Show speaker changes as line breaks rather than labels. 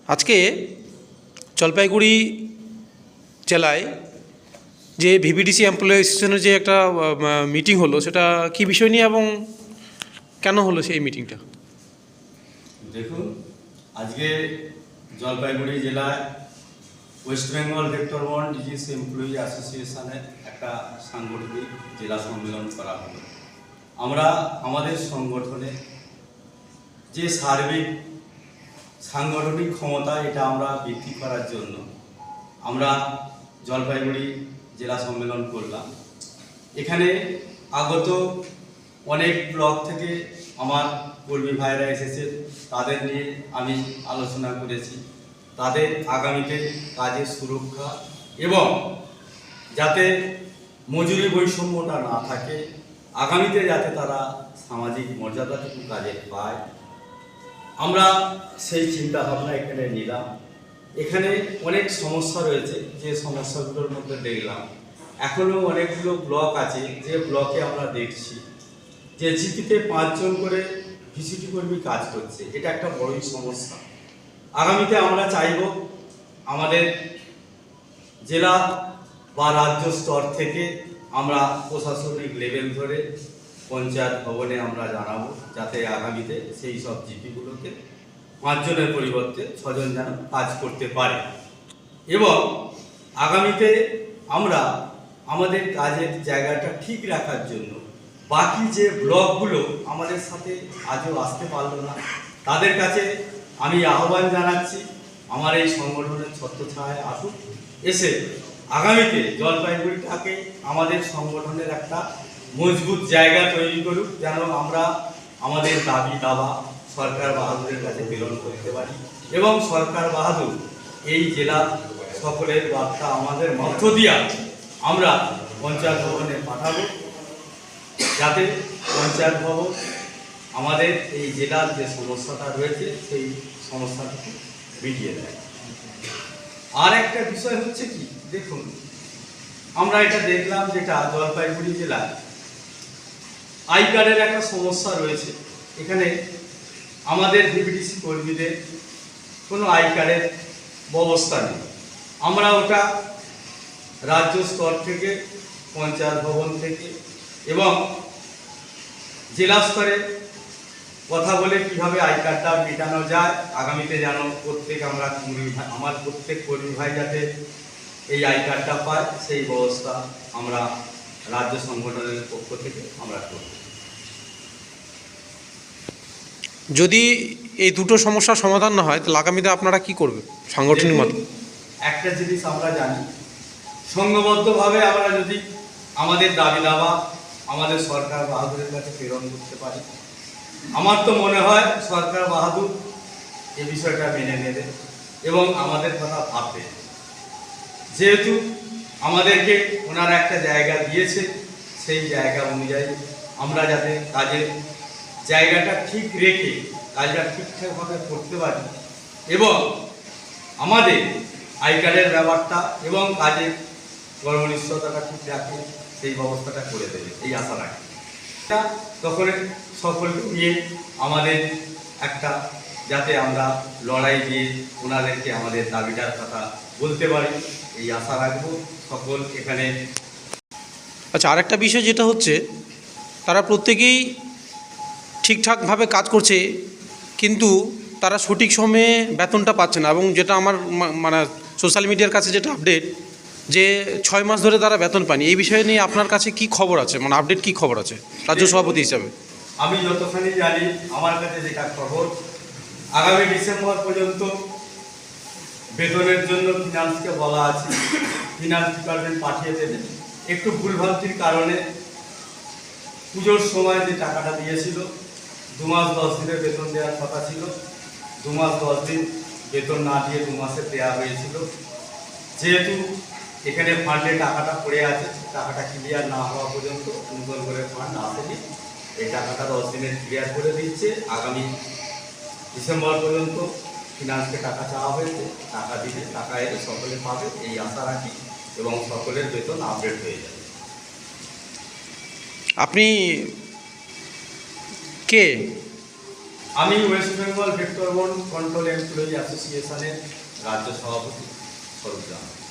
আজকে জলপাইগুড়ি জেলায় যে ভিভিডিসি এমপ্লয়ি অ্যাসোসিয়েশনের যে একটা মিটিং হলো, সেটা কি বিষয় নিয়ে এবং কেন হলো সেই মিটিংটা?
দেখুন, আজকে জলপাইগুড়ি জেলায় West Bengal vector borne disease employee অ্যাসোসিয়েশনের একটা সাংগঠনিক জেলা সম্মেলন করা হলো। আমরা আমাদের সংগঠনে যে সার্বিক সাংগঠনিক ক্ষমতা এটা আমরা বৃদ্ধি করার জন্য আমরা জলপাইগুড়ি জেলা সম্মেলন করলাম। এখানে আগত অনেক ব্লক থেকে আমার কর্মী ভাইরা এসেছে, তাদের নিয়ে আমি আলোচনা করেছি। তাদের আগামীতে কাজের সুরক্ষা এবং যাতে মজুরি বৈষম্যটা না থাকে, আগামীতে যাতে তারা সামাজিক মর্যাদাটুকু কাজে পায়, আমরা সেই চিন্তা ভাবনা এখানে নিলাম। এখানে অনেক সমস্যা রয়েছে, যে সমস্যাগুলোর মধ্যে দেখলাম এখনও অনেকগুলো ব্লক আছে, যে ব্লকে আমরা দেখছি যে জিপিতে 5 জন করে ভিসিটি কর্মী কাজ করছে। এটা একটা বড়ই সমস্যা। আগামীতে আমরা চাইব আমাদের জেলা বা রাজ্য স্তর থেকে আমরা প্রশাসনিক লেভেল ধরে পঞ্চায়েত ভবনে আমরা জানাবো, যাতে আগামীতে সেই সব জিপিগুলোকে 5 জনের পরিবর্তে 6 জন যেন কাজ করতে পারে। এবং আগামীতে আমরা আমাদের কাজের জায়গাটা ঠিক রাখার জন্য বাকি যে ব্লকগুলো আমাদের সাথে আজও আসতে পারলো না, তাদের কাছে আমি আহ্বান জানাচ্ছি আমার এই সংগঠনের ছত্রছায়ায় আসুক, এসে আগামীতে জলপাইগুড়িটাকে আমাদের সংগঠনের একটা মজবুত জায়গা তৈরি করুক, যেন আমরা আমাদের দাবি দাবা সরকার বাহাদুরের কাছে প্রেরণ করতে পারি এবং সরকার বাহাদুর এই জেলা সকলের বার্তা আমাদের মধ্য দিয়া আমরা পঞ্চায়েত ভবনে পাঠাবো, যাতে পঞ্চায়েত ভবন আমাদের এই জেলার যে সমস্যাটা রয়েছে সেই সমস্যাটাকে মিটিয়ে দেয়। আর একটা বিষয় হচ্ছে কি, দেখুন আমরা এটা দেখলাম যেটা জলপাইগুড়ি জেলায় আই কার্ডের একটা সমস্যা রয়েছে। এখানে আমাদের ভিভিডিসি কর্মীদের কোনো আই কার্ডের ব্যবস্থা নেই। আমরা ওটা রাজ্য স্তর থেকে, পঞ্চায়েত ভবন থেকে এবং জেলা স্তরে কথা বলে কিভাবে আই কার্ডটা মেটানো যায়, আগামীতে যেন আমার প্রত্যেক কর্মী ভাই যাতে এই আই কার্ডটা পায়, সেই ব্যবস্থা আমরা রাজ্য সংগঠনের পক্ষ থেকে আমরা করব।
যদি এই দুটো সমস্যার সমাধান না হয়, তাহলে আগামীতে আপনারা কি করবেন সাংগঠনিক মাধ্যমে?
একটা জিনিস আমরা জানি, সংঘবদ্ধভাবে আমরা যদি আমাদের দাবি দাবা আমাদের সরকার বাহাদুরের কাছে প্রেরণ করতে পারি, আমার তো মনে হয় সরকার বাহাদুর এই বিষয়টা মেনে নেবে এবং আমাদের কথা ভাববে। যেহেতু আমাদেরকে ওনারা একটা জায়গা দিয়েছে, সেই জায়গা অনুযায়ী আমরা যাতে কাজের জায়গাটা ঠিক রেখে কাজটা ঠিকঠাকভাবে করতে পারি এবং আমাদের আই কার্ডের ব্যাপারটা এবং কাজের কর্মনিষ্ঠতাটা ঠিক রাখে, সেই ব্যবস্থাটা করে দেবে এই আশা রাখি। তখন সকলকে নিয়ে আমাদের একটা যাতে আমরা লড়াই দিয়ে ওনাদেরকে আমাদের দাবিটার কথা বলতে পারি, এই আশা রাখবো সকল এখানে।
আচ্ছা, আরেকটা বিষয় যেটা হচ্ছে, তারা প্রত্যেকেই ঠিকঠাকভাবে কাজ করছে, কিন্তু তারা সঠিক সময়ে বেতনটা পাচ্ছে না। এবং যেটা আমার মানে সোশ্যাল মিডিয়ার কাছে যেটা আপডেট, যে 6 মাস ধরে তারা বেতন পায়নি। এই বিষয় নিয়ে আপনার কাছে কি খবর আছে, মানে আপডেট কি খবর আছে রাজ্য সভাপতি হিসাবে?
আমি যতখানি জানি, আমার কাছে যেটা খবর, আগামী ডিসেম্বর পর্যন্ত বেতনের জন্য ফিনান্সকে বলা আছে, ফিনান্স ডিপার্টমেন্ট পাঠিয়ে দেবে। একটু ভুলভ্রান্তির কারণে পুজোর সময় যে টাকাটা দিয়েছিল, 2 মাস 10 দিনের বেতন দেওয়ার কথা ছিল, 2 মাস 10 দিন বেতন না দিয়ে 2 মাসে দেওয়া হয়েছিল। যেহেতু এখানে ফান্ডে টাকাটা পড়ে আছে, টাকাটা ক্লিয়ার না হওয়া পর্যন্ত নতুন করে ফান্ড আসেনি, এই টাকাটা 10 দিনের ক্লিয়ার করে দিচ্ছে। আগামী ডিসেম্বর পর্যন্ত ফিনান্সকে টাকা চাওয়া হয়েছে, টাকা দিলে টাকা এলে সকলে পাবে, এই আশা রাখি এবং সকলের বেতন আপডেট হয়ে যাবে।
আপনি কে?
আমি ওয়েস্ট বেঙ্গল ভেক্টর বন কন্ট্রোল এমপ্লয়ি অ্যাসোসিয়েশনের রাজ্য সভাপতি স্বরূপ জানা।